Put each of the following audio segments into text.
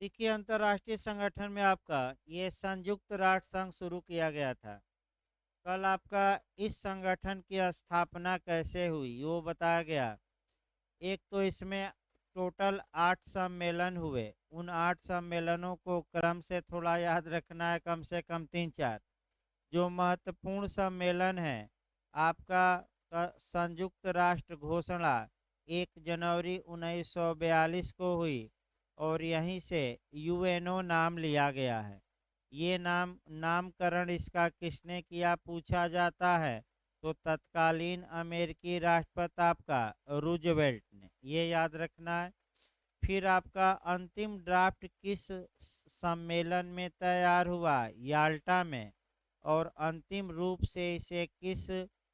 देखिए, अंतर्राष्ट्रीय संगठन में आपका ये संयुक्त राष्ट्र संघ शुरू किया गया था। कल आपका इस संगठन की स्थापना कैसे हुई वो बताया गया। एक तो इसमें टोटल 8 सम्मेलन हुए। उन 8 सम्मेलनों को क्रम से थोड़ा याद रखना है, कम से कम 3-4। जो महत्वपूर्ण सम्मेलन है आपका संयुक्त राष्ट्र घोषणा 1 जनवरी 1942 को हुई, और यहीं से यूएनओ नाम लिया गया है। ये नामकरण इसका किसने किया पूछा जाता है, तो तत्कालीन अमेरिकी राष्ट्रपति आपका रूजवेल्ट ने। ये याद रखना है। फिर आपका अंतिम ड्राफ्ट किस सम्मेलन में तैयार हुआ, याल्टा में। और अंतिम रूप से इसे किस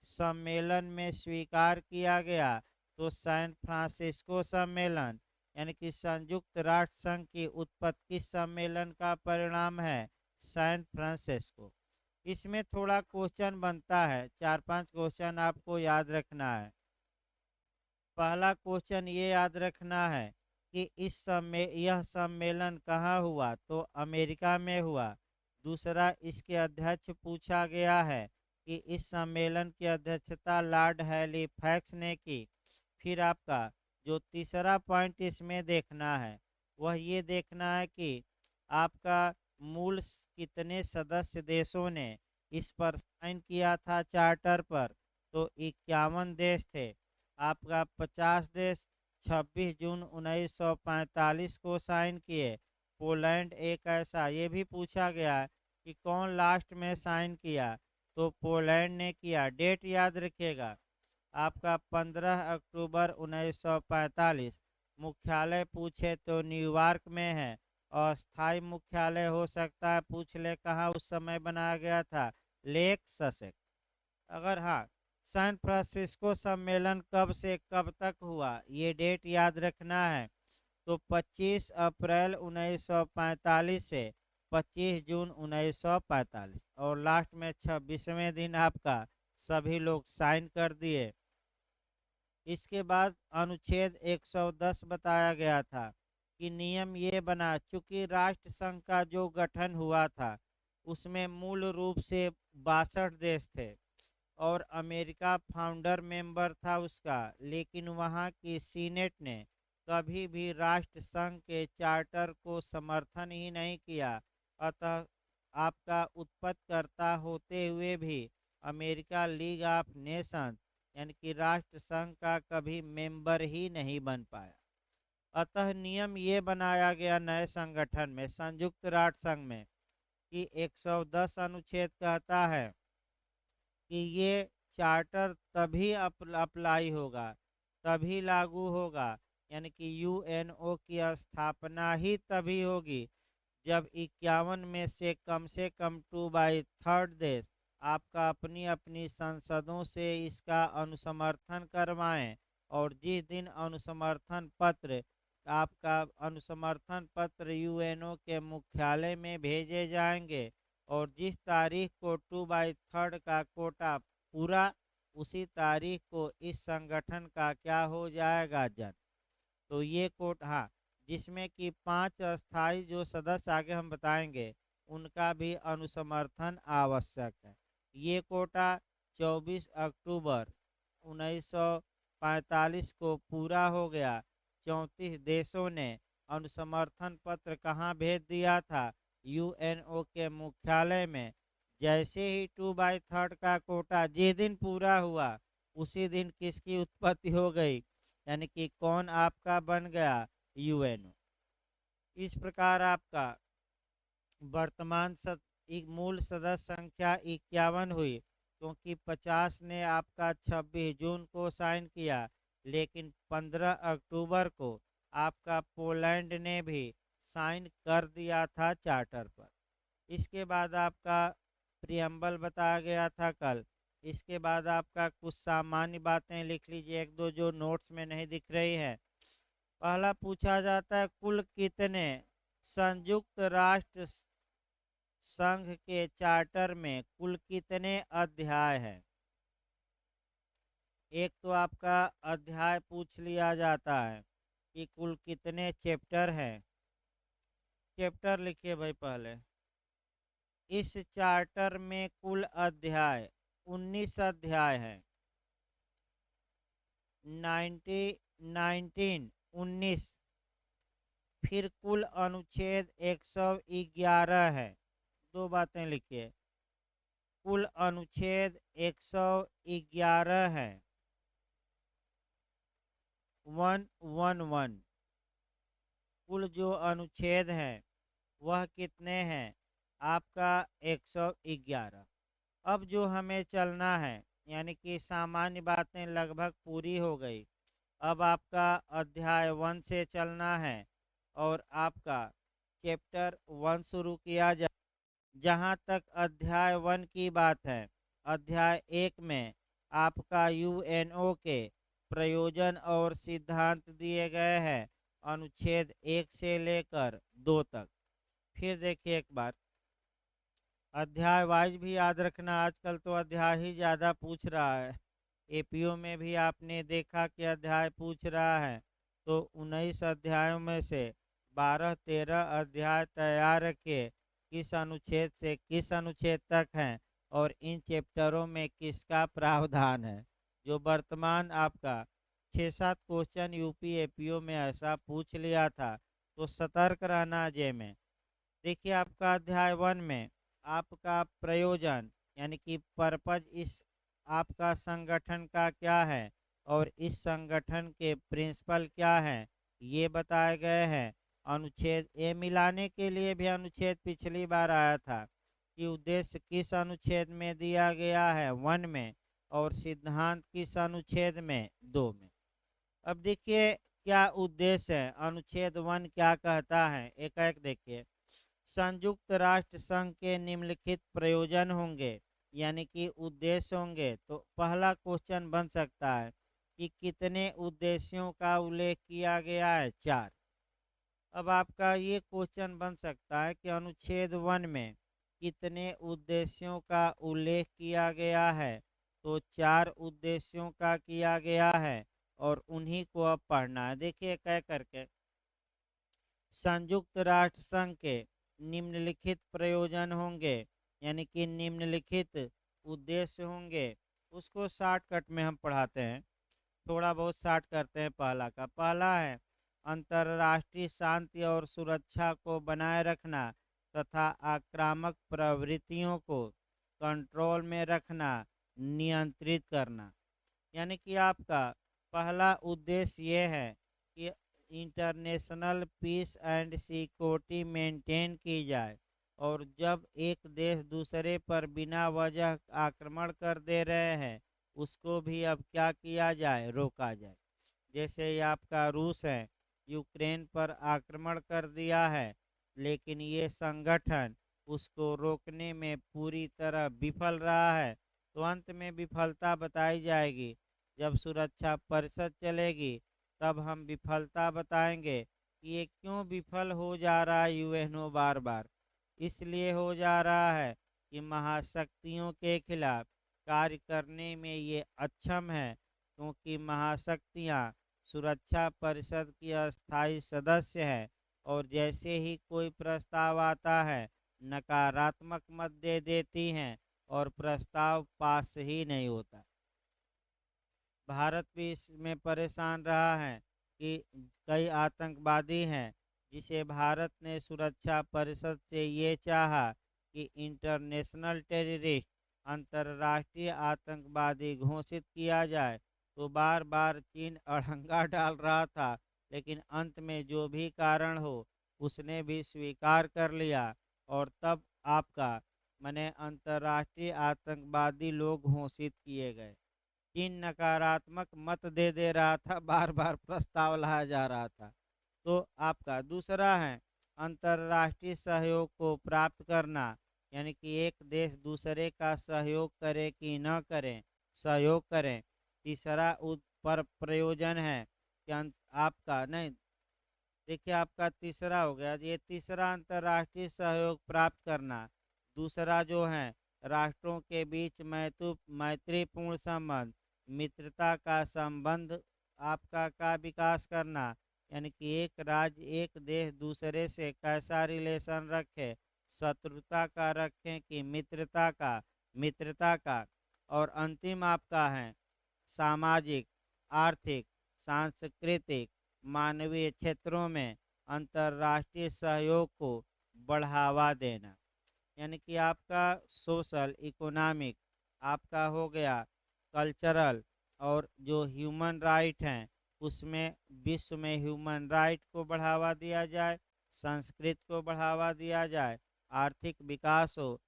सम्मेलन में स्वीकार किया गया, तो सैन फ्रांसिस्को सम्मेलन। यानी कि संयुक्त राष्ट्र संघ की उत्पत्ति किस सम्मेलन का परिणाम है, सैन फ्रांसिस्को। इसमें थोड़ा क्वेश्चन बनता है, 4-5 क्वेश्चन आपको याद रखना है। पहला क्वेश्चन ये याद रखना है कि यह सम्मेलन कहाँ हुआ, तो अमेरिका में हुआ। दूसरा, इसके अध्यक्ष पूछा गया है कि इस सम्मेलन की अध्यक्षता लॉर्ड हैलिफैक्स ने की। फिर आपका जो तीसरा पॉइंट इसमें देखना है वह ये देखना है कि आपका कितने सदस्य देशों ने इस पर साइन किया था चार्टर पर, तो 51 देश थे। आपका 50 देश 26 जून 1945 को साइन किए। पोलैंड एक ऐसा, ये भी पूछा गया है कि कौन लास्ट में साइन किया, तो पोलैंड ने किया। डेट याद रखिएगा आपका 15 अक्टूबर 1945। मुख्यालय पूछे तो न्यूयॉर्क में है। और स्थायी मुख्यालय हो सकता है पूछ ले कहाँ उस समय बनाया गया था, लेक ससेक्स। अगर हाँ, सैन फ्रांसिस्को सम्मेलन कब से कब तक हुआ ये डेट याद रखना है, तो 25 अप्रैल 1945 से 25 जून 1945। और लास्ट में 26वें दिन आपका सभी लोग साइन कर दिए। इसके बाद अनुच्छेद 110 बताया गया था कि नियम ये बना, चूंकि राष्ट्र संघ का जो गठन हुआ था उसमें मूल रूप से 62 देश थे, और अमेरिका फाउंडर मेंबर था उसका। लेकिन वहाँ की सीनेट ने कभी भी राष्ट्र संघ के चार्टर को समर्थन ही नहीं किया। अतः आपका उत्पत्तिकर्ता होते हुए भी अमेरिका लीग ऑफ नेशंस यानी कि राष्ट्र संघ का कभी मेंबर ही नहीं बन पाया। अतः नियम ये बनाया गया नए संगठन में, संयुक्त राष्ट्र संघ में, कि 110 अनुच्छेद कहता है कि ये चार्टर तभी अप्लाई होगा, तभी लागू होगा, यानी कि यूएनओ की स्थापना ही तभी होगी जब 51 में से कम 2/3 देश आपका अपनी अपनी संसदों से इसका अनुसमर्थन करवाएं। और जिस दिन अनुसमर्थन पत्र यूएनओ के मुख्यालय में भेजे जाएंगे, और जिस तारीख को 2/3 का कोटा पूरा, उसी तारीख को इस संगठन का क्या हो जाएगा, जन्म। तो ये कोट, हाँ, जिसमें कि 5 अस्थाई जो सदस्य आगे हम बताएंगे उनका भी अनुसमर्थन आवश्यक है। ये कोटा 24 अक्टूबर 1945 को पूरा हो गया। 34 देशों ने अनुसमर्थन पत्र कहाँ भेज दिया था, यूएनओ के मुख्यालय में। जैसे ही 2/3 का कोटा जिस दिन पूरा हुआ उसी दिन किसकी उत्पत्ति हो गई, यानी कि कौन आपका बन गया, यूएनओ। इस प्रकार आपका वर्तमान मूल सदस्य संख्या 51 हुई, क्योंकि 50 ने आपका 26 जून को साइन किया। लेकिन 15 अक्टूबर को आपका पोलैंड ने भी साइन कर दिया था चार्टर पर। इसके बाद आपका प्रियम्बल बताया गया था कल। इसके बाद आपका कुछ सामान्य बातें लिख लीजिए, एक दो जो नोट्स में नहीं दिख रही है। पहला पूछा जाता है कुल कितने संयुक्त राष्ट्र संघ के चार्टर में कुल कितने अध्याय हैं। एक तो आपका अध्याय पूछ लिया जाता है कि कुल कितने चैप्टर हैं। चैप्टर लिखिए भाई पहले। इस चार्टर में कुल अध्याय 19 अध्याय है। 19 फिर कुल अनुच्छेद 111 है। दो बातें लिखिए। कुल अनुच्छेद 111 है। 111 कुल जो अनुच्छेद हैं वह कितने हैं? आपका 111। अब जो हमें चलना है, यानी कि सामान्य बातें लगभग पूरी हो गई। अब आपका अध्याय 1 से चलना है और आपका चैप्टर 1 शुरू किया जाए। जहाँ तक अध्याय 1 की बात है, अध्याय 1 में आपका यूएनओ के प्रयोजन और सिद्धांत दिए गए हैं, अनुच्छेद 1 से लेकर 2 तक। फिर देखिए एक बार, अध्याय वाइज भी याद रखना। आजकल तो अध्याय ही ज़्यादा पूछ रहा है। एपीओ में भी आपने देखा कि अध्याय पूछ रहा है, तो 19 अध्यायों में से 12-13 अध्याय तैयार रखिए, किस अनुच्छेद से किस अनुच्छेद तक हैं और इन चैप्टरों में किसका प्रावधान है। जो वर्तमान आपका 6-7 क्वेश्चन यूपी एपीओ में ऐसा पूछ लिया था, तो सतर्क रहना जय में। देखिए आपका अध्याय 1 में आपका प्रयोजन, यानी कि पर्पज, इस आपका संगठन का क्या है और इस संगठन के प्रिंसिपल क्या हैं, ये बताए गए हैं। अनुच्छेद ए मिलाने के लिए भी अनुच्छेद पिछली बार आया था कि उद्देश्य किस अनुच्छेद में दिया गया है, 1 में, और सिद्धांत किस अनुच्छेद में, 2 में। अब देखिए क्या उद्देश्य है, अनुच्छेद 1 क्या कहता है, एक एक देखिए। संयुक्त राष्ट्र संघ के निम्नलिखित प्रयोजन होंगे, यानी कि उद्देश्य होंगे। तो पहला क्वेश्चन बन सकता है कि कितने उद्देश्यों का उल्लेख किया गया है? 4। अब आपका ये क्वेश्चन बन सकता है कि अनुच्छेद 1 में कितने उद्देश्यों का उल्लेख किया गया है? तो 4 उद्देश्यों का किया गया है और उन्हीं को अब पढ़ना है। देखिए कह करके, संयुक्त राष्ट्र संघ के निम्नलिखित प्रयोजन होंगे, यानी कि निम्नलिखित उद्देश्य होंगे। उसको शॉर्टकट में हम पढ़ाते हैं, थोड़ा बहुत शॉर्ट करते हैं। पहला है अंतर्राष्ट्रीय शांति और सुरक्षा को बनाए रखना तथा आक्रामक प्रवृत्तियों को कंट्रोल में रखना, नियंत्रित करना। यानी कि आपका पहला उद्देश्य ये है कि international peace and security maintain की जाए, और जब एक देश दूसरे पर बिना वजह आक्रमण कर दे रहे हैं, उसको भी अब क्या किया जाए, रोका जाए। जैसे ये आपका रूस है, यूक्रेन पर आक्रमण कर दिया है, लेकिन ये संगठन उसको रोकने में पूरी तरह विफल रहा है। तो अंत में विफलता बताई जाएगी, जब सुरक्षा परिषद चलेगी तब हम विफलता बताएंगे कि ये क्यों विफल हो जा रहा है। यूएनओ बार बार इसलिए हो जा रहा है कि महाशक्तियों के खिलाफ कार्य करने में ये अक्षम है, क्योंकि महाशक्तियाँ सुरक्षा परिषद की अस्थायी सदस्य है, और जैसे ही कोई प्रस्ताव आता है नकारात्मक मत दे देती हैं और प्रस्ताव पास ही नहीं होता। भारत भी इसमें परेशान रहा है कि कई आतंकवादी हैं जिसे भारत ने सुरक्षा परिषद से ये चाहा कि इंटरनेशनल टेररिस्ट, अंतर्राष्ट्रीय आतंकवादी घोषित किया जाए। तो बार बार चीन अड़ंगा डाल रहा था, लेकिन अंत में जो भी कारण हो उसने भी स्वीकार कर लिया, और तब आपका माने अंतर्राष्ट्रीय आतंकवादी लोग घोषित किए गए। चीन नकारात्मक मत दे दे रहा था, बार बार प्रस्ताव लाया जा रहा था। तो आपका दूसरा है अंतर्राष्ट्रीय सहयोग को प्राप्त करना, यानी कि एक देश दूसरे का सहयोग करे कि न करें, सहयोग करें। तीसरा पर प्रयोजन है कि आपका नहीं, देखिए आपका तीसरा हो गया, ये तीसरा अंतर्राष्ट्रीय सहयोग प्राप्त करना। दूसरा जो है राष्ट्रों के बीच मैत्रीपूर्ण संबंध, मित्रता का संबंध आपका का विकास करना। यानी कि एक राज्य एक देश दूसरे से कैसा रिलेशन रखे, शत्रुता का रखें कि मित्रता का। और अंतिम आपका है सामाजिक, आर्थिक, सांस्कृतिक, मानवीय क्षेत्रों में अंतर्राष्ट्रीय सहयोग को बढ़ावा देना। यानी कि आपका सोशल इकोनॉमिक, आपका हो गया कल्चरल, और जो ह्यूमन राइट हैं उसमें विश्व में ह्यूमन राइट को बढ़ावा दिया जाए, संस्कृत को बढ़ावा दिया जाए, आर्थिक विकास हो,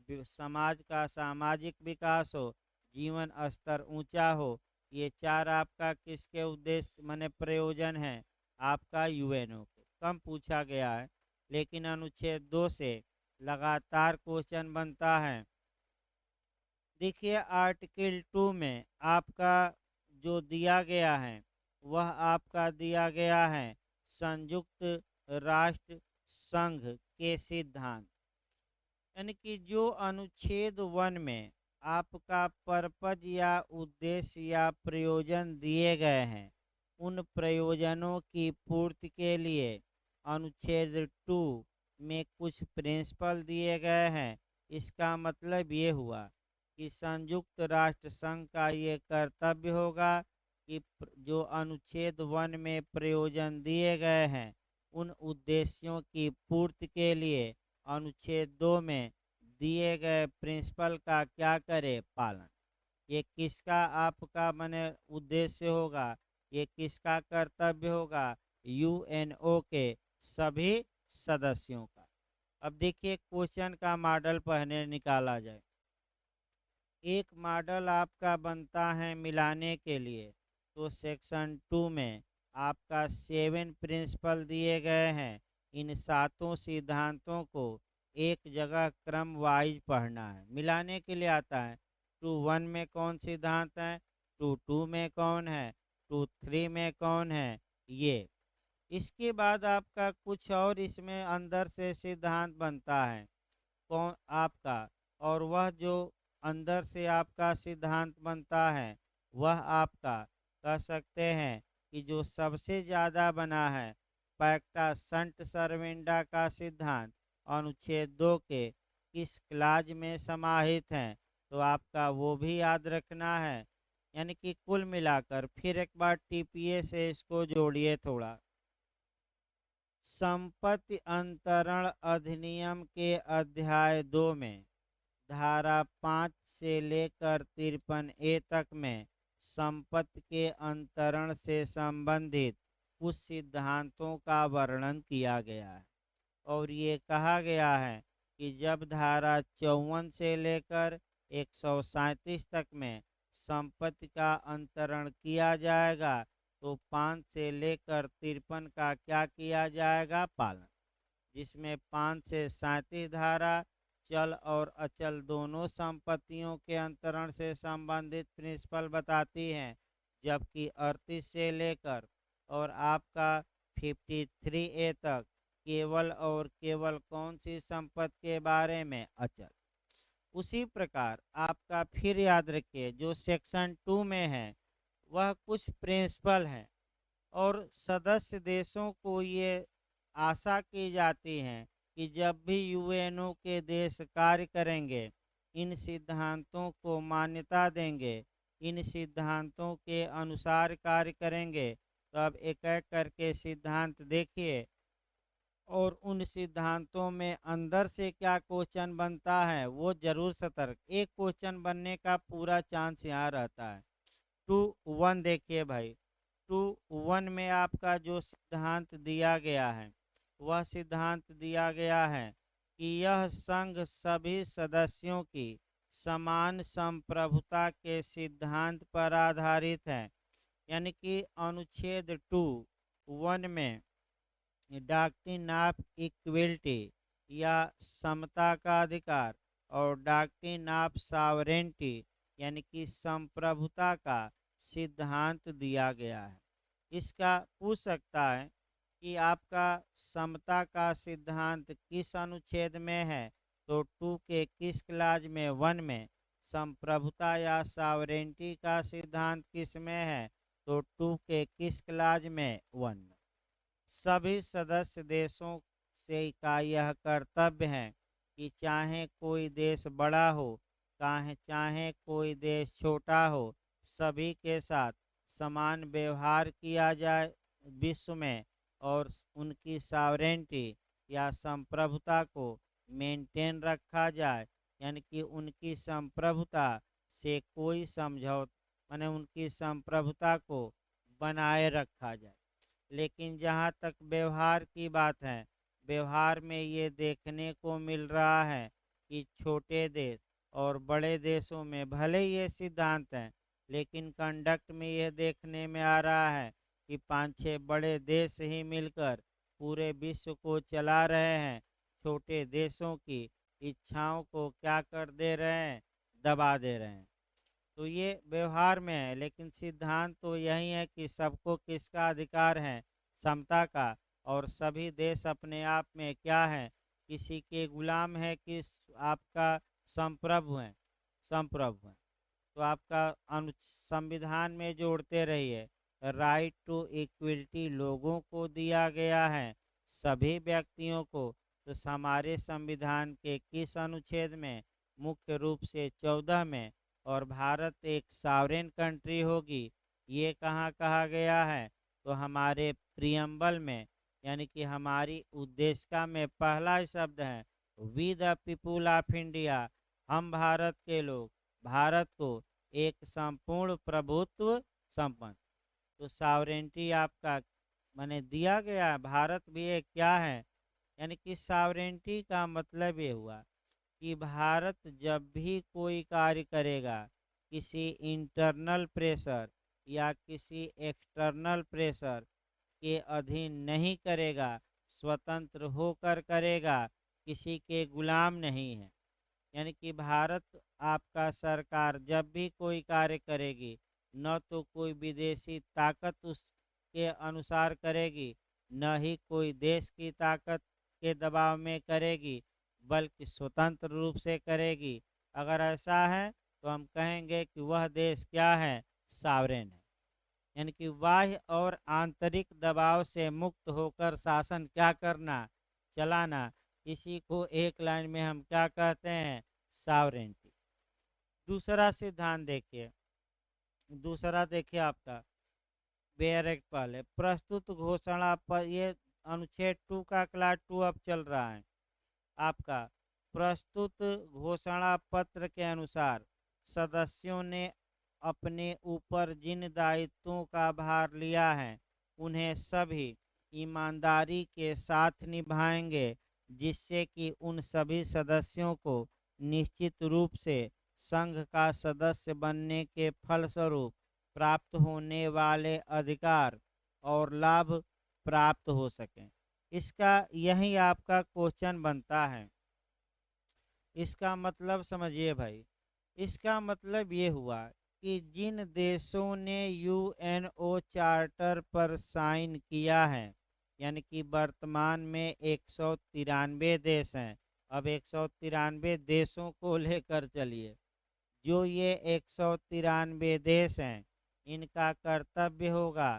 समाज का सामाजिक विकास हो, जीवन स्तर ऊंचा हो। ये चार आपका किसके उद्देश्य माने प्रयोजन है, आपका यूएनओ के। कम पूछा गया है, लेकिन अनुच्छेद 2 से लगातार क्वेश्चन बनता है। देखिए आर्टिकल 2 में आपका जो दिया गया है वह आपका दिया गया है संयुक्त राष्ट्र संघ के सिद्धांत। यानी कि जो अनुच्छेद 1 में आपका पर्पज या उद्देश्य या प्रयोजन दिए गए हैं, उन प्रयोजनों की पूर्ति के लिए अनुच्छेद 2 में कुछ प्रिंसिपल दिए गए हैं। इसका मतलब ये हुआ कि संयुक्त राष्ट्र संघ का ये कर्तव्य होगा कि जो अनुच्छेद 1 में प्रयोजन दिए गए हैं उन उद्देश्यों की पूर्ति के लिए अनुच्छेद 2 में दिए गए प्रिंसिपल का क्या करे, पालन। ये किसका आपका माने उद्देश्य होगा, ये किसका कर्तव्य होगा, यूएनओ के सभी सदस्यों का। अब देखिए क्वेश्चन का मॉडल पहले निकाला जाए। एक मॉडल आपका बनता है मिलाने के लिए, तो सेक्शन 2 में आपका 7 प्रिंसिपल दिए गए हैं। इन सातों सिद्धांतों को एक जगह क्रम वाइज पढ़ना है। मिलाने के लिए आता है 2.1 में कौन सिद्धांत है, 2.2 में कौन है, 2.3 में कौन है, ये। इसके बाद आपका कुछ और इसमें अंदर से सिद्धांत बनता है कौन आपका, और वह जो अंदर से आपका सिद्धांत बनता है वह आपका कह सकते हैं कि जो सबसे ज़्यादा बना है पैक्टा संट सर्वेंडा का सिद्धांत अनुच्छेद 2 के किस क्लाज में समाहित हैं, तो आपका वो भी याद रखना है। यानी कि कुल मिलाकर फिर एक बार टीपीए से इसको जोड़िए थोड़ा। संपत्ति अंतरण अधिनियम के अध्याय 2 में धारा 5 से लेकर 53A तक में संपत्ति के अंतरण से संबंधित कुछ सिद्धांतों का वर्णन किया गया है। और ये कहा गया है कि जब धारा 54 से लेकर 137 तक में संपत्ति का अंतरण किया जाएगा, तो 5 से लेकर 53 का क्या किया जाएगा, पालन। जिसमें 5 से 37 धारा चल और अचल दोनों संपत्तियों के अंतरण से संबंधित प्रिंसिपल बताती हैं, जबकि 38 से लेकर और आपका 53A तक केवल और केवल कौन सी संपत्ति के बारे में, अचल। उसी प्रकार आपका फिर याद रखिए जो सेक्शन 2 में है वह कुछ प्रिंसिपल हैं, और सदस्य देशों को ये आशा की जाती है कि जब भी यूएनओ के देश कार्य करेंगे, इन सिद्धांतों को मान्यता देंगे, इन सिद्धांतों के अनुसार कार्य करेंगे। तो अब एक एक करके सिद्धांत देखिए, और उन सिद्धांतों में अंदर से क्या क्वेश्चन बनता है वो जरूर सतर्क। एक क्वेश्चन बनने का पूरा चांस यहाँ रहता है। 2.1 देखिए भाई, 2.1 में आपका जो सिद्धांत दिया गया है वह सिद्धांत दिया गया है कि यह संघ सभी सदस्यों की समान संप्रभुता के सिद्धांत पर आधारित है। यानी कि अनुच्छेद 2.1 में डॉक्ट्रिन ऑफ इक्वलिटी या समता का अधिकार और डॉक्ट्रिन ऑफ सॉवरेनिटी यानी कि संप्रभुता का सिद्धांत दिया गया है। इसका पूछ सकता है कि आपका समता का सिद्धांत किस अनुच्छेद में है, तो 2 के किस क्लाज में, 1 में। संप्रभुता या सॉवरेनिटी का सिद्धांत किस में है, तो 2 के किस क्लाज में, 1 में। सभी सदस्य देशों से का यह कर्तव्य है कि चाहे कोई देश बड़ा हो, चाहे चाहे कोई देश छोटा हो, सभी के साथ समान व्यवहार किया जाए विश्व में, और उनकी सॉवरेंटी या संप्रभुता को मेंटेन रखा जाए, यानी कि उनकी संप्रभुता से कोई समझौता, माने उनकी संप्रभुता को बनाए रखा जाए। लेकिन जहाँ तक व्यवहार की बात है, व्यवहार में ये देखने को मिल रहा है कि छोटे देश और बड़े देशों में भले ये सिद्धांत हैं, लेकिन कंडक्ट में यह देखने में आ रहा है कि पांच छह बड़े देश ही मिलकर पूरे विश्व को चला रहे हैं, छोटे देशों की इच्छाओं को क्या कर दे रहे हैं, दबा दे रहे हैं। तो ये व्यवहार में है, लेकिन सिद्धांत तो यही है कि सबको किसका अधिकार है, समता का। और सभी देश अपने आप में क्या है, किसी के गुलाम है कि आपका संप्रभु है, संप्रभु है। तो आपका संविधान में जोड़ते रहिए, राइट टू इक्वलिटी लोगों को दिया गया है, सभी व्यक्तियों को। तो हमारे संविधान के किस अनुच्छेद में, मुख्य रूप से 14 में। और भारत एक सॉवरेन कंट्री होगी, ये कहाँ कहा गया है, तो हमारे प्रियम्बल में, यानी कि हमारी उद्देशिका में पहला ही शब्द है, we the people of India, हम भारत के लोग भारत को एक संपूर्ण प्रभुत्व संपन्न। तो सॉवरेंटी आपका माने दिया गया, भारत भी एक क्या है, यानी कि सॉवरेंटी का मतलब ये हुआ कि भारत जब भी कोई कार्य करेगा, किसी इंटरनल प्रेशर या किसी एक्सटर्नल प्रेशर के अधीन नहीं करेगा, स्वतंत्र होकर करेगा, किसी के गुलाम नहीं है। यानी कि भारत आपका सरकार जब भी कोई कार्य करेगी, न तो कोई विदेशी ताकत उसके अनुसार करेगी, न ही कोई देश की ताकत के दबाव में करेगी, बल्कि स्वतंत्र रूप से करेगी। अगर ऐसा है तो हम कहेंगे कि वह देश क्या है, सॉवरेन है। यानी कि बाह्य और आंतरिक दबाव से मुक्त होकर शासन क्या करना, चलाना, इसी को एक लाइन में हम क्या कहते हैं, सॉवरेंटी। दूसरा सिद्धांत देखिए, दूसरा देखिए आपका बेयर एक्ट पहले प्रस्तुत घोषणा पर, ये अनुच्छेद 2 का क्लास 2 अब चल रहा है आपका। प्रस्तुत घोषणा पत्र के अनुसार सदस्यों ने अपने ऊपर जिन दायित्वों का भार लिया है, उन्हें सभी ईमानदारी के साथ निभाएंगे, जिससे कि उन सभी सदस्यों को निश्चित रूप से संघ का सदस्य बनने के फलस्वरूप प्राप्त होने वाले अधिकार और लाभ प्राप्त हो सकें। इसका यही आपका क्वेश्चन बनता है। इसका मतलब समझिए भाई, इसका मतलब ये हुआ कि जिन देशों ने यूएनओ चार्टर पर साइन किया है, यानी कि वर्तमान में 193 देश हैं। अब 193 देशों को लेकर चलिए, जो ये 193 देश हैं, इनका कर्तव्य होगा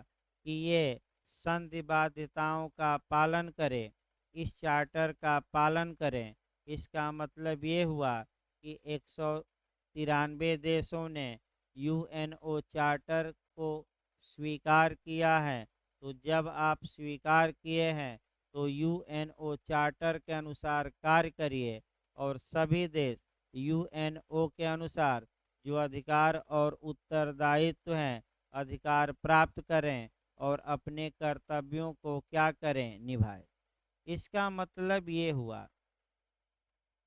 कि ये संधि बाध्यताओं का पालन करें, इस चार्टर का पालन करें। इसका मतलब ये हुआ कि 193 देशों ने यूएनओ चार्टर को स्वीकार किया है। तो जब आप स्वीकार किए हैं तो यूएनओ चार्टर के अनुसार कार्य करिए, और सभी देश यूएनओ के अनुसार जो अधिकार और उत्तरदायित्व हैं, अधिकार प्राप्त करें और अपने कर्तव्यों को क्या करें, निभाएं। इसका मतलब ये हुआ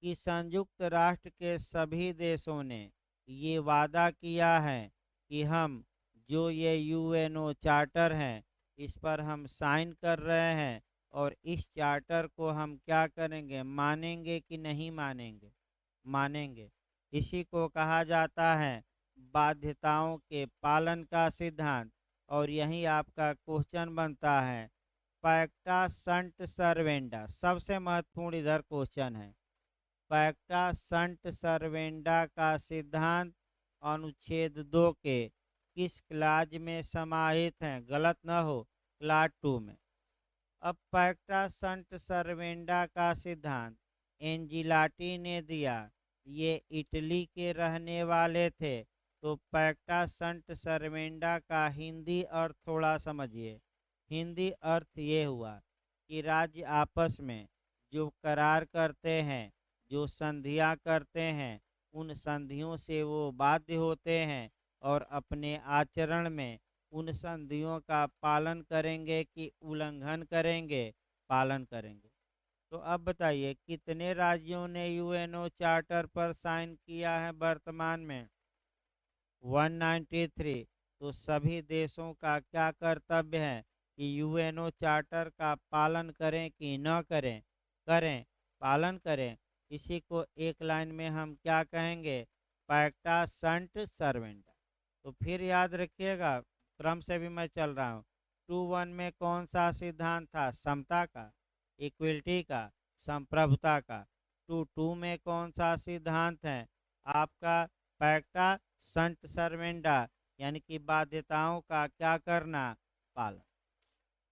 कि संयुक्त राष्ट्र के सभी देशों ने ये वादा किया है कि हम जो ये यूएनओ चार्टर हैं, इस पर हम साइन कर रहे हैं, और इस चार्टर को हम क्या करेंगे, मानेंगे कि नहीं मानेंगे, मानेंगे। इसी को कहा जाता है बाध्यताओं के पालन का सिद्धांत। और यही आपका क्वेश्चन बनता है, पैक्टा संट सर्वेंडा, सबसे महत्वपूर्ण इधर क्वेश्चन है। पैक्टा संट सर्वेंडा का सिद्धांत अनुच्छेद 2 के किस क्लाज में समाहित है, गलत न हो, क्लाज 2 में। अब पैक्टा संट सर्वेंडा का सिद्धांत एंजिलाटी ने दिया। ये इटली के रहने वाले थे। तो पैक्टा संट सर्वेंडा का हिंदी अर्थ थोड़ा समझिए। हिंदी अर्थ ये हुआ कि राज्य आपस में जो करार करते हैं, जो संधियां करते हैं, उन संधियों से वो बाध्य होते हैं और अपने आचरण में उन संधियों का पालन करेंगे कि उल्लंघन करेंगे, पालन करेंगे। तो अब बताइए कितने राज्यों ने यूएनओ चार्टर पर साइन किया है वर्तमान में? 193। तो सभी देशों का क्या कर्तव्य है कि यूएनओ चार्टर का पालन करें कि न करें? करें, पालन करें। इसी को एक लाइन में हम क्या कहेंगे? पैक्टा संट सर्वेंटा। तो फिर याद रखिएगा, क्रम से भी मैं चल रहा हूँ। 2.1 में कौन सा सिद्धांत था? समता का, इक्वलिटी का, संप्रभुता का। 2.2 में कौन सा सिद्धांत है आपका? पैक्टा संट सर्वेंडा, यानी कि बाध्यताओं का क्या करना? पालन।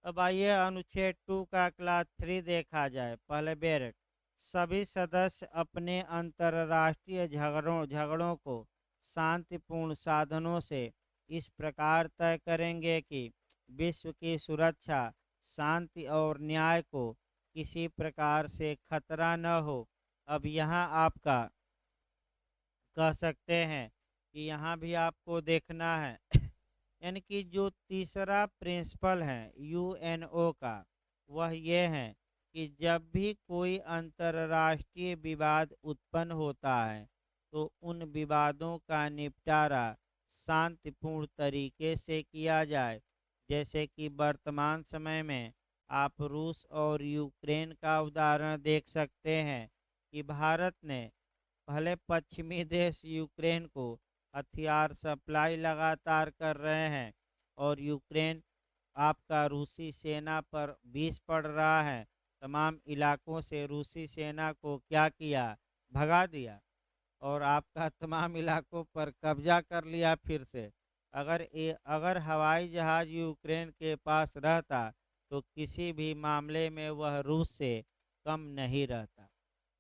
अब आइए अनुच्छेद 2 का क्लास 3 देखा जाए। पहले बेरेट, सभी सदस्य अपने अंतर्राष्ट्रीय झगड़ों को शांतिपूर्ण साधनों से इस प्रकार तय करेंगे कि विश्व की सुरक्षा, शांति और न्याय को किसी प्रकार से खतरा न हो। अब यहाँ आपका कह सकते हैं कि यहाँ भी आपको देखना है यानी कि जो तीसरा प्रिंसिपल है यूएनओ का, वह ये है कि जब भी कोई अंतर्राष्ट्रीय विवाद उत्पन्न होता है तो उन विवादों का निपटारा शांतिपूर्ण तरीके से किया जाए। जैसे कि वर्तमान समय में आप रूस और यूक्रेन का उदाहरण देख सकते हैं कि भारत ने, पहले पश्चिमी देश यूक्रेन को हथियार सप्लाई लगातार कर रहे हैं और यूक्रेन आपका रूसी सेना पर बीस पड़ रहा है। तमाम इलाकों से रूसी सेना को क्या किया? भगा दिया और आपका तमाम इलाकों पर कब्जा कर लिया फिर से। अगर हवाई जहाज यूक्रेन के पास रहता तो किसी भी मामले में वह रूस से कम नहीं रहता।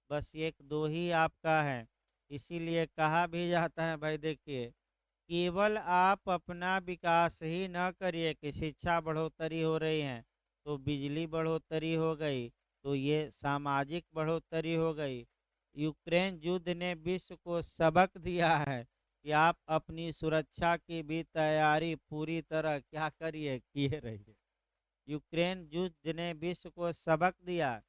बस एक दो ही आपका है। इसीलिए कहा भी जाता है भाई देखिए, केवल आप अपना विकास ही न करिए कि शिक्षा बढ़ोतरी हो रही है तो बिजली बढ़ोतरी हो गई, तो ये सामाजिक बढ़ोतरी हो गई। यूक्रेन युद्ध ने विश्व को सबक दिया है कि आप अपनी सुरक्षा की भी तैयारी पूरी तरह क्या करिए, किए रहिए। यूक्रेन युद्ध ने विश्व को सबक दिया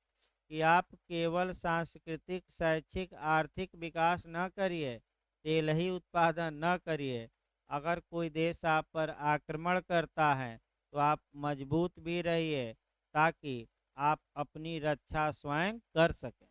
कि आप केवल सांस्कृतिक, शैक्षिक, आर्थिक विकास न करिए, तेल ही उत्पादन न करिए। अगर कोई देश आप पर आक्रमण करता है तो आप मजबूत भी रहिए ताकि आप अपनी रक्षा स्वयं कर सकें।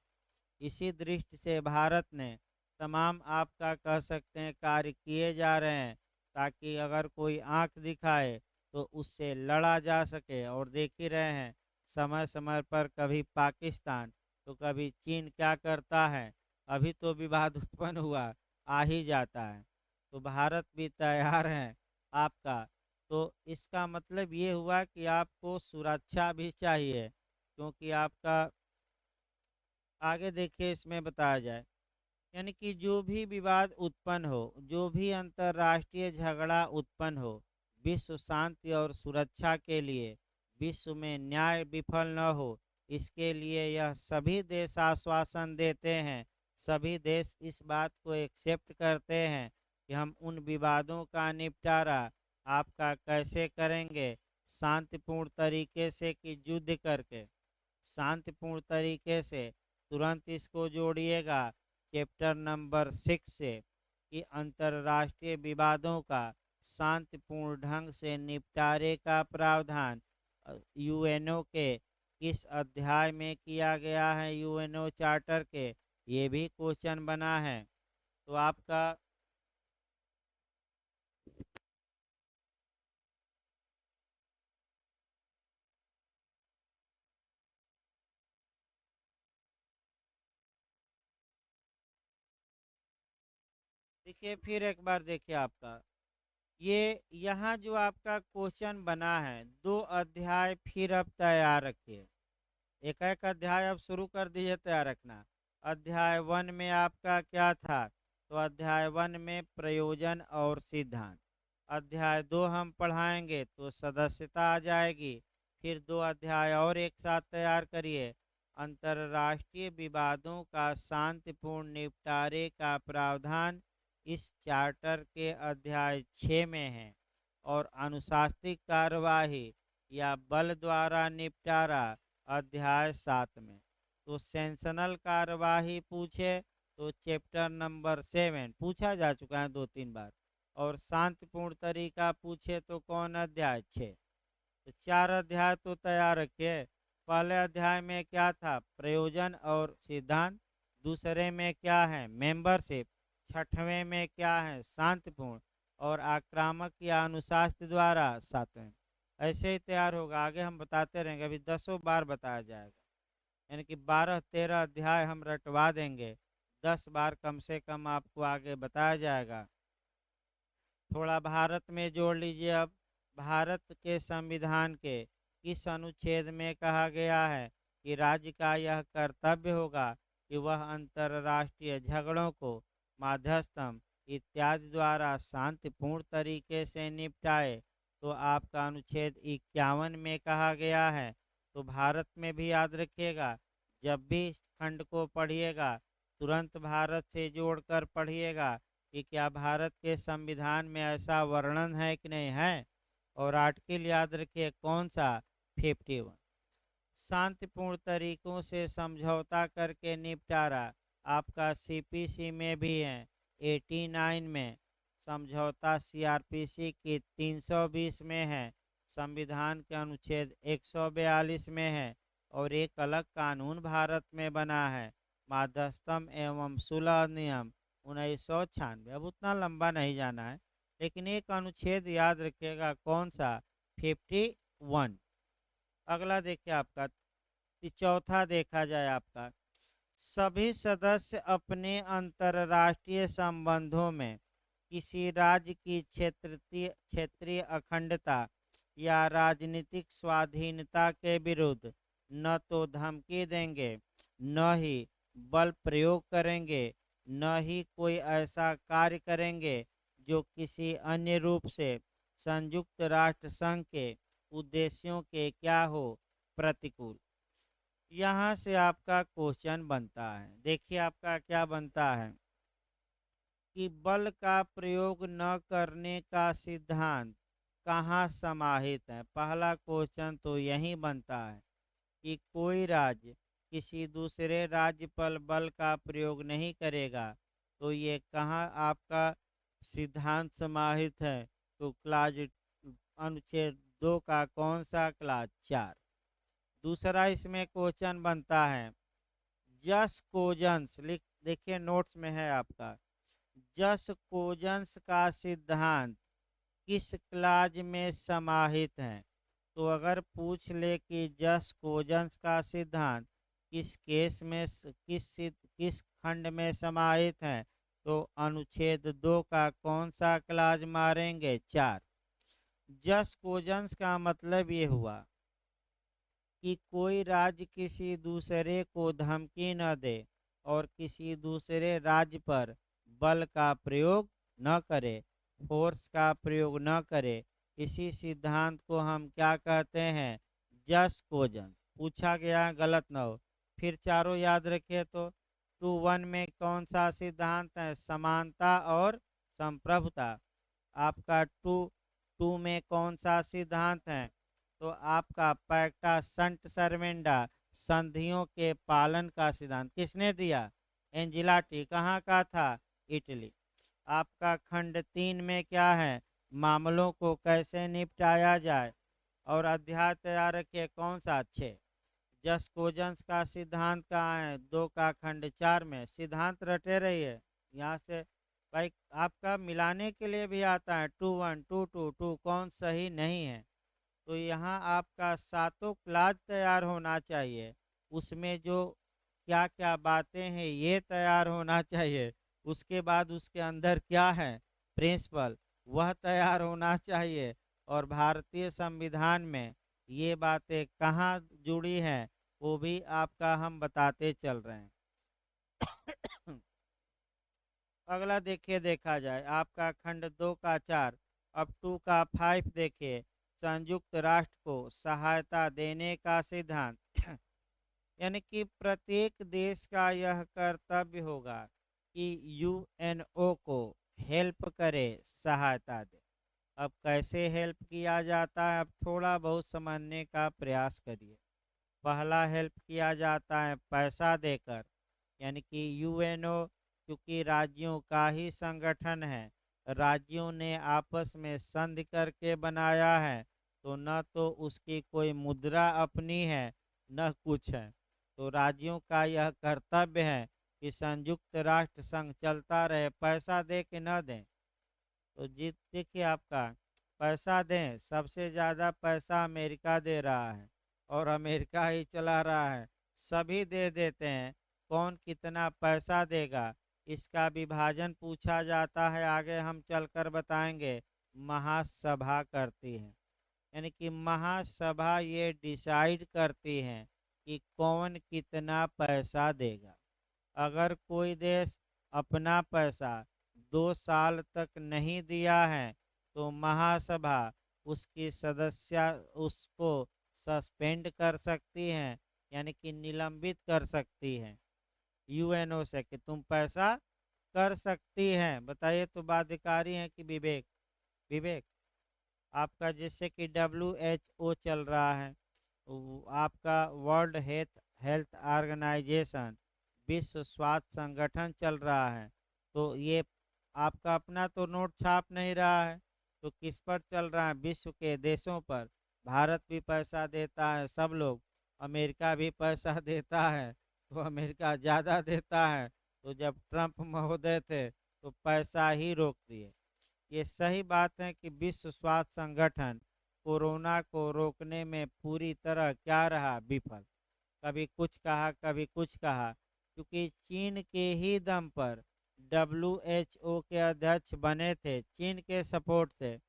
इसी दृष्टि से भारत ने तमाम आपका कह सकते हैं कार्य किए जा रहे हैं ताकि अगर कोई आंख दिखाए तो उससे लड़ा जा सके। और देख ही रहे हैं समय समय पर कभी पाकिस्तान तो कभी चीन क्या करता है, अभी तो विवाद उत्पन्न हुआ, आ ही जाता है। तो भारत भी तैयार है आपका। तो इसका मतलब ये हुआ कि आपको सुरक्षा भी चाहिए, क्योंकि आपका आगे देखिए इसमें बताया जाए, यानी कि जो भी विवाद उत्पन्न हो, जो भी अंतर्राष्ट्रीय झगड़ा उत्पन्न हो, विश्व शांति और सुरक्षा के लिए, विश्व में न्याय विफल न हो, इसके लिए यह सभी देश आश्वासन देते हैं। सभी देश इस बात को एक्सेप्ट करते हैं कि हम उन विवादों का निपटारा आपका कैसे करेंगे? शांतिपूर्ण तरीके से कि युद्ध करके? शांतिपूर्ण तरीके से। तुरंत इसको जोड़िएगा चैप्टर नंबर 6 से कि अंतर्राष्ट्रीय विवादों का शांतिपूर्ण ढंग से निपटारे का प्रावधान यूएनओ के किस अध्याय में किया गया है? यूएनओ चार्टर के, ये भी क्वेश्चन बना है। तो आपका देखिए, फिर एक बार देखिए आपका ये यहाँ जो आपका क्वेश्चन बना है, 2 अध्याय फिर अब तैयार रखिए। एक एक अध्याय अब शुरू कर दीजिए तैयार रखना। अध्याय 1 में आपका क्या था? तो अध्याय 1 में प्रयोजन और सिद्धांत। अध्याय 2 हम पढ़ाएंगे तो सदस्यता आ जाएगी। फिर 2 अध्याय और एक साथ तैयार करिए। अंतर्राष्ट्रीय विवादों का शांतिपूर्ण निपटारे का प्रावधान इस चार्टर के अध्याय 6 में है, और अनुशासनिक कार्यवाही या बल द्वारा निपटारा अध्याय 7 में। तो सेंसनल कार्यवाही पूछे तो चैप्टर नंबर 7 पूछा जा चुका है 2-3 बार, और शांतिपूर्ण तरीका पूछे तो कौन अध्याय 6। तो 4 अध्याय तो तैयार रखिए। पहले अध्याय में क्या था? प्रयोजन और सिद्धांत। दूसरे में क्या है? मेंबरशिप। छठवें में क्या है? शांतिपूर्ण और आक्रामक या अनुशासित द्वारा 7वें। ऐसे ही तैयार होगा, आगे हम बताते रहेंगे, अभी 10 बार बताया जाएगा, यानी कि 12-13 अध्याय हम रटवा देंगे। 10 बार कम से कम आपको आगे बताया जाएगा। थोड़ा भारत में जोड़ लीजिए। अब भारत के संविधान के किस अनुच्छेद में कहा गया है कि राज्य का यह कर्तव्य होगा कि वह अंतर्राष्ट्रीय झगड़ों को मध्यस्थम इत्यादि द्वारा शांतिपूर्ण तरीके से निपटाए? तो आपका अनुच्छेद 51 में कहा गया है। तो भारत में भी याद रखिएगा, जब भी इस खंड को पढ़िएगा तुरंत भारत से जोड़कर पढ़िएगा कि क्या भारत के संविधान में ऐसा वर्णन है कि नहीं है। और आर्टिकल याद रखिए कौन सा? 51। शांतिपूर्ण तरीकों से समझौता करके निपटारा आपका सीपीसी में भी है, 89 में। समझौता सीआरपीसी की 320 में है। संविधान के अनुच्छेद 142 में है। और एक अलग कानून भारत में बना है, मध्यस्थम एवं सुलह नियम 1996। अब उतना लंबा नहीं जाना है, लेकिन एक अनुच्छेद याद रखिएगा कौन सा? 51। अगला देखिए आपका चौथा देखा जाए आपका, सभी सदस्य अपने अंतर्राष्ट्रीय संबंधों में किसी राज्य की क्षेत्रीय अखंडता या राजनीतिक स्वाधीनता के विरुद्ध न तो धमकी देंगे, न ही बल प्रयोग करेंगे, न ही कोई ऐसा कार्य करेंगे जो किसी अन्य रूप से संयुक्त राष्ट्र संघ के उद्देश्यों के क्या हो? प्रतिकूल। यहाँ से आपका क्वेश्चन बनता है, देखिए आपका क्या बनता है कि बल का प्रयोग न करने का सिद्धांत कहाँ समाहित है। पहला क्वेश्चन तो यही बनता है कि कोई राज्य किसी दूसरे राज्य पर बल का प्रयोग नहीं करेगा, तो ये कहाँ आपका सिद्धांत समाहित है? तो क्लाज अनुच्छेद 2 का कौन सा? क्लाज 4। दूसरा इसमें क्वेश्चन बनता है, जस कोजंस, लिख देखिए नोट्स में है आपका, जस कोजंस का सिद्धांत किस क्लाज में समाहित है? तो अगर पूछ ले कि जस कोजंस का सिद्धांत किस केस में किस खंड में समाहित है, तो अनुच्छेद 2 का कौन सा क्लाज मारेंगे? 4। जस कोजंस का मतलब ये हुआ कि कोई राज्य किसी दूसरे को धमकी न दे और किसी दूसरे राज्य पर बल का प्रयोग न करे, फोर्स का प्रयोग न करे। इसी सिद्धांत को हम क्या कहते हैं? जस कोजन। पूछा गया, गलत न हो। फिर चारों याद रखिए तो 2-1 में कौन सा सिद्धांत है? समानता और संप्रभुता। आपका 2-2 में कौन सा सिद्धांत है? तो आपका पैक्टा संट सर्वेंडा, संधियों के पालन का सिद्धांत किसने दिया? एंजिलाटी। कहाँ का था? इटली। आपका खंड 3 में क्या है? मामलों को कैसे निपटाया जाए। और अध्याय तैयार रखिए कौन सा? 6। जस कोजंस का सिद्धांत कहाँ है? 2 का खंड 4 में। सिद्धांत रटे रहिए यहाँ से भाई, आपका मिलाने के लिए भी आता है 2-1 2-2 कौन सही नहीं है। तो यहाँ आपका सातों क्लास तैयार होना चाहिए, उसमें जो क्या क्या बातें हैं ये तैयार होना चाहिए। उसके बाद उसके अंदर क्या है? प्रिंसिपल। वह तैयार होना चाहिए। और भारतीय संविधान में ये बातें कहाँ जुड़ी हैं वो भी आपका हम बताते चल रहे हैं। अगला देखिए, देखा जाए आपका खंड 2 का 4 अब 2 का 5 देखिए, संयुक्त राष्ट्र को सहायता देने का सिद्धांत। यानी कि प्रत्येक देश का यह कर्तव्य होगा कि यूएनओ को हेल्प करे, सहायता दे। अब कैसे हेल्प किया जाता है, अब थोड़ा बहुत समझने का प्रयास करिए। पहला हेल्प किया जाता है पैसा देकर, यानी कि यूएनओ क्योंकि राज्यों का ही संगठन है, राज्यों ने आपस में संधि करके बनाया है, तो न तो उसकी कोई मुद्रा अपनी है न कुछ है। तो राज्यों का यह कर्तव्य है कि संयुक्त राष्ट्र संघ चलता रहे, पैसा दे कि न दें। तो जीत देखिए आपका पैसा दें, सबसे ज़्यादा पैसा अमेरिका दे रहा है और अमेरिका ही चला रहा है। सभी दे देते हैं, कौन कितना पैसा देगा इसका विभाजन पूछा जाता है, आगे हम चलकर बताएंगे। महासभा करती है, यानी कि महासभा ये डिसाइड करती है कि कौन कितना पैसा देगा। अगर कोई देश अपना पैसा 2 साल तक नहीं दिया है तो महासभा उसकी सदस्य उसको सस्पेंड कर सकती हैं, यानी कि निलंबित कर सकती हैं यूएनओ से कि तुम पैसा कर सकती हैं। बताइए, तो बाध्यकारी है कि विवेक? विवेक आपका जैसे कि WHO चल रहा है, आपका वर्ल्ड हेल्थ हेल्थ ऑर्गेनाइजेशन, विश्व स्वास्थ्य संगठन चल रहा है, तो ये आपका अपना तो नोट छाप नहीं रहा है, तो किस पर चल रहा है? विश्व के देशों पर। भारत भी पैसा देता है, सब लोग, अमेरिका भी पैसा देता है, तो अमेरिका ज़्यादा देता है, तो जब ट्रंप महोदय थे तो पैसा ही रोक दिए। ये सही बात है कि विश्व स्वास्थ्य संगठन कोरोना को रोकने में पूरी तरह क्या रहा? विफल। कभी कुछ कहा कभी कुछ कहा, क्योंकि चीन के ही दम पर WHO के अध्यक्ष बने थे, चीन के सपोर्ट से।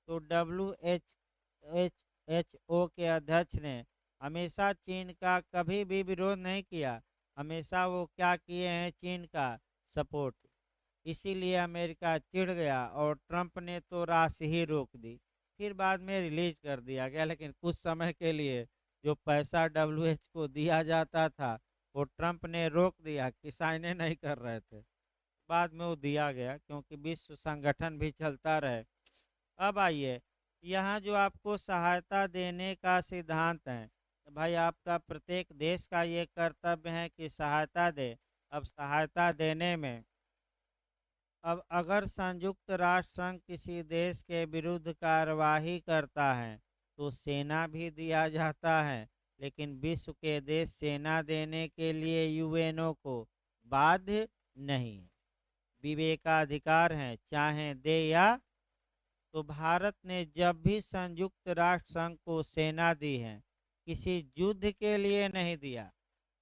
तो WHO के अध्यक्ष ने हमेशा चीन का कभी भी विरोध नहीं किया, हमेशा वो क्या किए हैं? चीन का सपोर्ट। इसीलिए अमेरिका चिढ़ गया और ट्रंप ने तो राशि ही रोक दी, फिर बाद में रिलीज कर दिया गया। लेकिन कुछ समय के लिए जो पैसा WHO को दिया जाता था वो ट्रंप ने रोक दिया, कि साइने नहीं कर रहे थे, बाद में वो दिया गया क्योंकि विश्व संगठन भी चलता रहे। अब आइए, यहाँ जो आपको सहायता देने का सिद्धांत है, तो भाई आपका प्रत्येक देश का ये कर्तव्य है कि सहायता दे। अब सहायता देने में, अब अगर संयुक्त राष्ट्र संघ किसी देश के विरुद्ध कार्यवाही करता है तो सेना भी दिया जाता है, लेकिन विश्व के देश सेना देने के लिए यूएनओ को बाध्य नहीं है, विवेकाधिकार है, चाहे दे या। तो भारत ने जब भी संयुक्त राष्ट्र संघ को सेना दी है, किसी युद्ध के लिए नहीं दिया,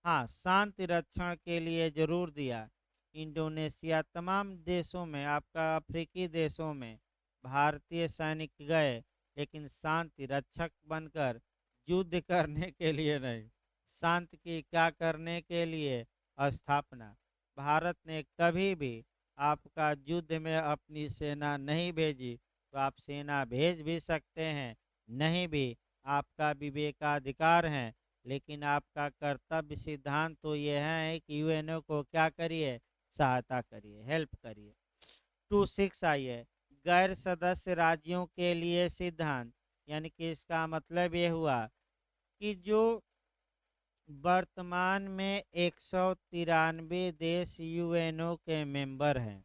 हाँ शांति रक्षण के लिए जरूर दिया। इंडोनेशिया तमाम देशों में, आपका अफ्रीकी देशों में भारतीय सैनिक गए, लेकिन शांति रक्षक बनकर, युद्ध करने के लिए नहीं, शांति की क्या करने के लिए? स्थापना। भारत ने कभी भी आपका युद्ध में अपनी सेना नहीं भेजी, तो आप सेना भेज भी सकते हैं, नहीं भी, आपका विवेकाधिकार है। लेकिन आपका कर्तव्य सिद्धांत तो ये है कि यूएनओ को क्या करिए? सहायता करिए, हेल्प करिए। 2.6 आइए, गैर सदस्य राज्यों के लिए सिद्धांत। यानी कि इसका मतलब ये हुआ कि जो वर्तमान में 193 देश यूएनओ के मेंबर हैं,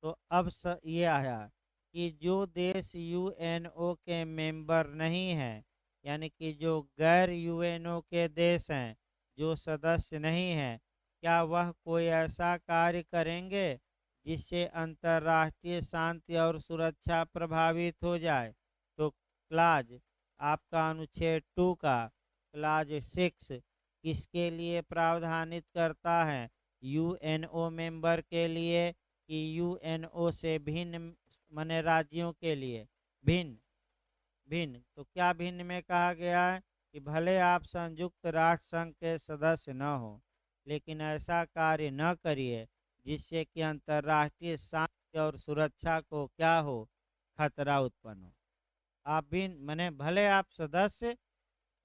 तो अब ये आया कि जो देश यूएनओ के मेंबर नहीं हैं, यानी कि जो गैर यूएनओ के देश हैं, जो सदस्य नहीं हैं, क्या वह कोई ऐसा कार्य करेंगे जिससे अंतर्राष्ट्रीय शांति और सुरक्षा प्रभावित हो जाए? तो क्लाज, आपका अनुच्छेद 2 का क्लाज 6 किसके लिए प्रावधानित करता है? यूएनओ मेंबर के लिए कि यूएनओ से भिन्न माने राज्यों के लिए भिन्न भिन्न। तो क्या भिन्न में कहा गया है कि भले आप संयुक्त राष्ट्र संघ के सदस्य न हो, लेकिन ऐसा कार्य न करिए जिससे कि अंतर्राष्ट्रीय शांति और सुरक्षा को क्या हो, खतरा उत्पन्न हो। आप भिन्न माने भले आप सदस्य,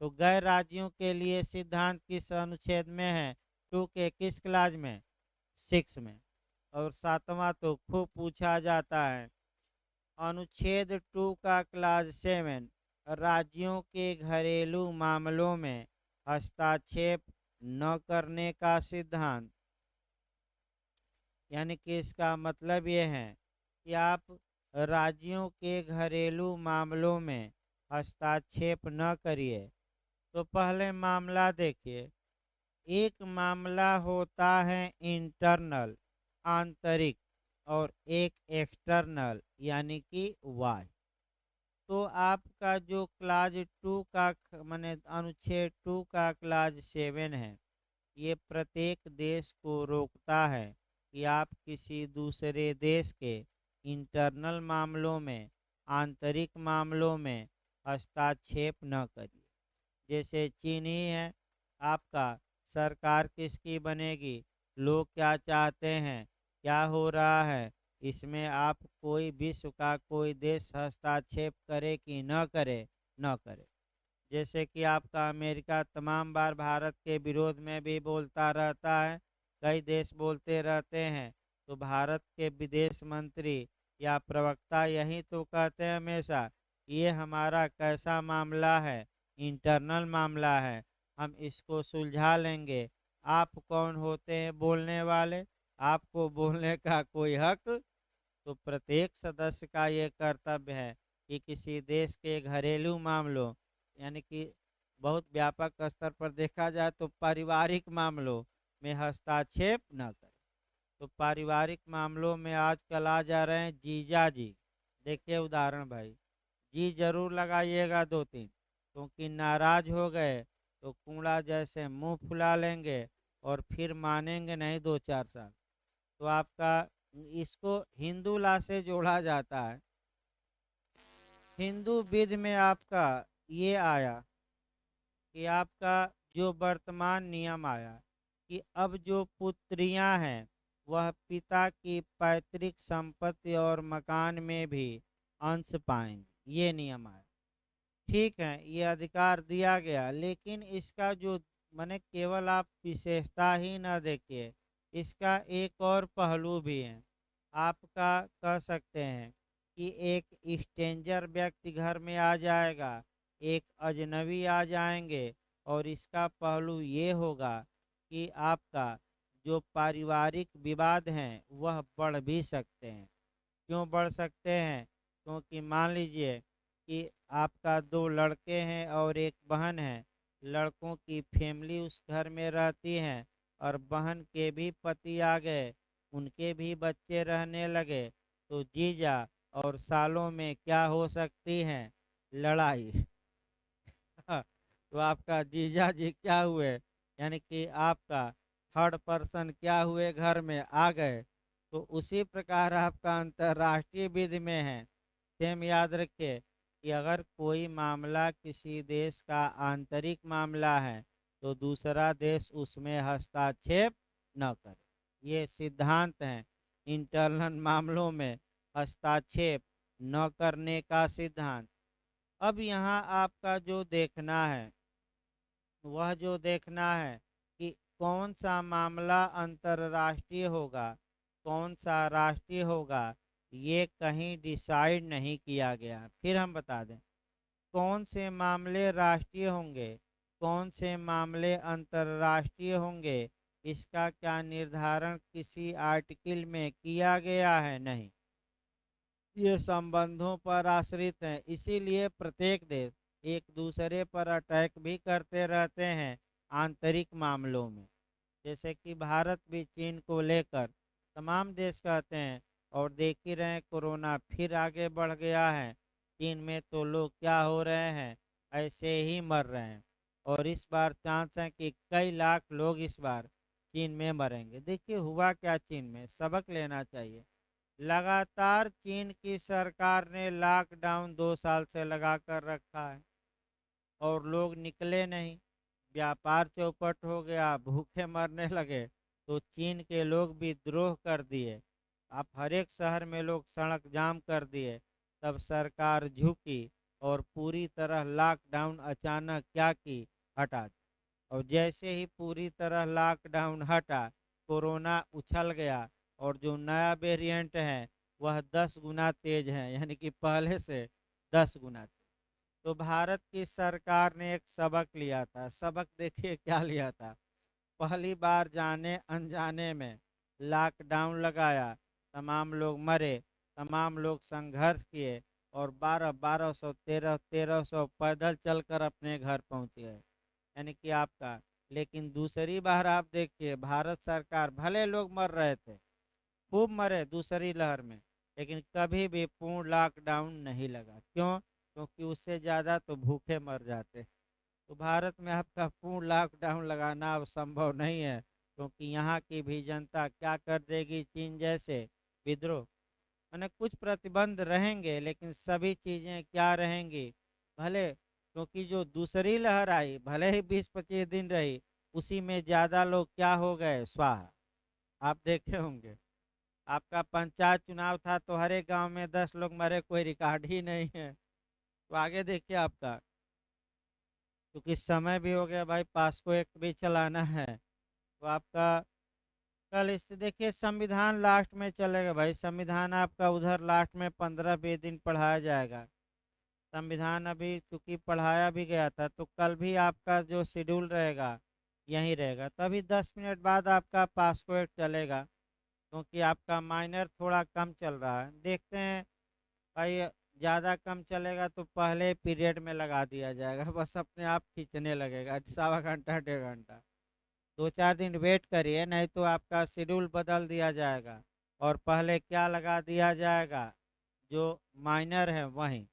तो गैर राज्यों के लिए सिद्धांत किस अनुच्छेद में है, टू के किस क्लाज में, 6 में। और सातवां तो खूब पूछा जाता है, अनुच्छेद 2 का क्लाज 7, राज्यों के घरेलू मामलों में हस्तक्षेप न करने का सिद्धांत। यानी कि इसका मतलब ये है कि आप राज्यों के घरेलू मामलों में हस्तक्षेप न करिए। तो पहले मामला देखिए, एक मामला होता है इंटरनल, आंतरिक, और एक एक्सटर्नल यानी कि वाह्य। तो आपका जो क्लाज 2 का माने अनुच्छेद 2 का क्लाज 7 है, ये प्रत्येक देश को रोकता है कि आप किसी दूसरे देश के इंटरनल मामलों में, आंतरिक मामलों में हस्तक्षेप न करिए। जैसे चीन ही है, आपका सरकार किसकी बनेगी, लोग क्या चाहते हैं, क्या हो रहा है, इसमें आप कोई विश्व का कोई देश हस्तक्षेप करे कि न करे, न करे। जैसे कि आपका अमेरिका तमाम बार भारत के विरोध में भी बोलता रहता है, कई देश बोलते रहते हैं, तो भारत के विदेश मंत्री या प्रवक्ता यही तो कहते हैं हमेशा, ये हमारा कैसा मामला है, इंटरनल मामला है, हम इसको सुलझा लेंगे। आप कौन होते हैं बोलने वाले, आपको बोलने का कोई हक। तो प्रत्येक सदस्य का ये कर्तव्य है कि किसी देश के घरेलू मामलों, यानी कि बहुत व्यापक स्तर पर देखा जाए तो पारिवारिक मामलों में हस्तक्षेप न करें। तो पारिवारिक मामलों में आजकल आ जा रहे हैं जीजा जी। देखिए उदाहरण भाई, जी जरूर लगाइएगा 2-3, क्योंकि नाराज हो गए तो कूड़ा जैसे मुंह फुला लेंगे और फिर मानेंगे नहीं 2-4 साल। तो आपका इसको हिंदू ला से जोड़ा जाता है। हिंदू विध में आपका ये आया कि आपका जो वर्तमान नियम आया कि अब जो पुत्रियां हैं वह पिता की पैतृक संपत्ति और मकान में भी अंश पाएंगे, ये नियम आया। ठीक है, ये अधिकार दिया गया, लेकिन इसका जो माने केवल आप विशेषता ही न देखिए, इसका एक और पहलू भी है। आपका कह सकते हैं कि एक स्ट्रेंजर व्यक्ति घर में आ जाएगा, एक अजनबी आ जाएंगे, और इसका पहलू ये होगा कि आपका जो पारिवारिक विवाद हैं वह बढ़ भी सकते हैं। क्यों बढ़ सकते हैं, क्योंकि मान लीजिए कि आपका 2 लड़के हैं और एक बहन है, लड़कों की फैमिली उस घर में रहती है और बहन के भी पति आ गए, उनके भी बच्चे रहने लगे, तो जीजा और सालों में क्या हो सकती हैं, लड़ाई। तो आपका जीजा जी क्या हुए, यानी कि आपका थर्ड पर्सन क्या हुए, घर में आ गए। तो उसी प्रकार आपका अंतर्राष्ट्रीय विधि में है। सेम याद रखिए कि अगर कोई मामला किसी देश का आंतरिक मामला है तो दूसरा देश उसमें हस्तक्षेप न करे। ये सिद्धांत हैं इंटरनल मामलों में हस्तक्षेप न करने का सिद्धांत। अब यहाँ आपका जो देखना है, वह जो देखना है कि कौन सा मामला अंतर्राष्ट्रीय होगा, कौन सा राष्ट्रीय होगा, ये कहीं डिसाइड नहीं किया गया। फिर हम बता दें कौन से मामले राष्ट्रीय होंगे, कौन से मामले अंतर्राष्ट्रीय होंगे, इसका क्या निर्धारण किसी आर्टिकल में किया गया है, नहीं। ये संबंधों पर आश्रित है, इसीलिए प्रत्येक देश एक दूसरे पर अटैक भी करते रहते हैं आंतरिक मामलों में। जैसे कि भारत भी चीन को लेकर तमाम देश कहते हैं, और देख ही रहे हैं कोरोना फिर आगे बढ़ गया है। चीन में तो लोग क्या हो रहे हैं, ऐसे ही मर रहे हैं, और इस बार चांस है कि कई लाख लोग इस बार चीन में मरेंगे। देखिए हुआ क्या चीन में, सबक लेना चाहिए। लगातार चीन की सरकार ने लॉकडाउन 2 साल से लगा कर रखा है और लोग निकले नहीं। व्यापार चौपट हो गया, भूखे मरने लगे, तो चीन के लोग विद्रोह कर दिए। आप हर एक शहर में लोग सड़क जाम कर दिए। तब सरकार झुकी और पूरी तरह लॉकडाउन अचानक क्या की, हटा दी। और जैसे ही पूरी तरह लॉकडाउन हटा, कोरोना उछल गया और जो नया वेरिएंट है वह 10 गुना तेज है, यानी कि पहले से 10 गुना तेज। तो भारत की सरकार ने एक सबक लिया था। सबक देखिए क्या लिया था। पहली बार जाने अनजाने में लॉकडाउन लगाया, तमाम लोग मरे, तमाम लोग संघर्ष किए और 1200 1300 पैदल चलकर अपने घर पहुंच गए, यानी कि आपका। लेकिन दूसरी बार आप देखिए, भारत सरकार, भले लोग मर रहे थे, खूब मरे दूसरी लहर में, लेकिन कभी भी पूर्ण लॉकडाउन नहीं लगा। क्यों? क्योंकि उससे ज़्यादा तो भूखे मर जाते। तो भारत में आपका पूर्ण लॉकडाउन लगाना अब संभव नहीं है, क्योंकि यहाँ की भी जनता क्या कर देगी, चीन जैसे विद्रोह। मैंने कुछ प्रतिबंध रहेंगे, लेकिन सभी चीज़ें क्या रहेंगी, भले, क्योंकि जो दूसरी लहर आई भले ही 20-25 दिन रही, उसी में ज़्यादा लोग क्या हो गए, स्वाहा। आप देखे होंगे, आपका पंचायत चुनाव था तो हर एक गांव में 10 लोग मरे, कोई रिकॉर्ड ही नहीं है। तो आगे देखिए आपका, क्योंकि समय भी हो गया भाई, पास्को एक्ट भी चलाना है। तो आपका कल इस देखिए, संविधान लास्ट में चलेगा भाई। संविधान आपका उधर लास्ट में 15-20 दिन पढ़ाया जाएगा। संविधान अभी चूंकि पढ़ाया भी गया था, तो कल भी आपका जो शेड्यूल रहेगा यही रहेगा। तभी 10 मिनट बाद आपका पास्को एक्ट चलेगा, क्योंकि आपका माइनर थोड़ा कम चल रहा है। देखते हैं भाई, ज़्यादा कम चलेगा तो पहले पीरियड में लगा दिया जाएगा, बस अपने आप खींचने लगेगा, 1.25 घंटा 1.5 घंटा। 2-4 दिन वेट करिए, नहीं तो आपका शेड्यूल बदल दिया जाएगा और पहले क्या लगा दिया जाएगा, जो माइनर है वहीं,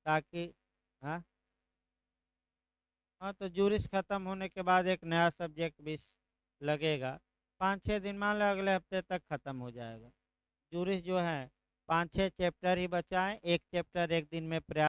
ताकि, हाँ। हाँ, तो जूरिस खत्म होने के बाद एक नया सब्जेक्ट भी लगेगा। 5-6 दिन, मान लो अगले हफ्ते तक खत्म हो जाएगा। जूरिस जो है 5-6 चैप्टर ही बचा है, एक चैप्टर एक दिन में प्रयास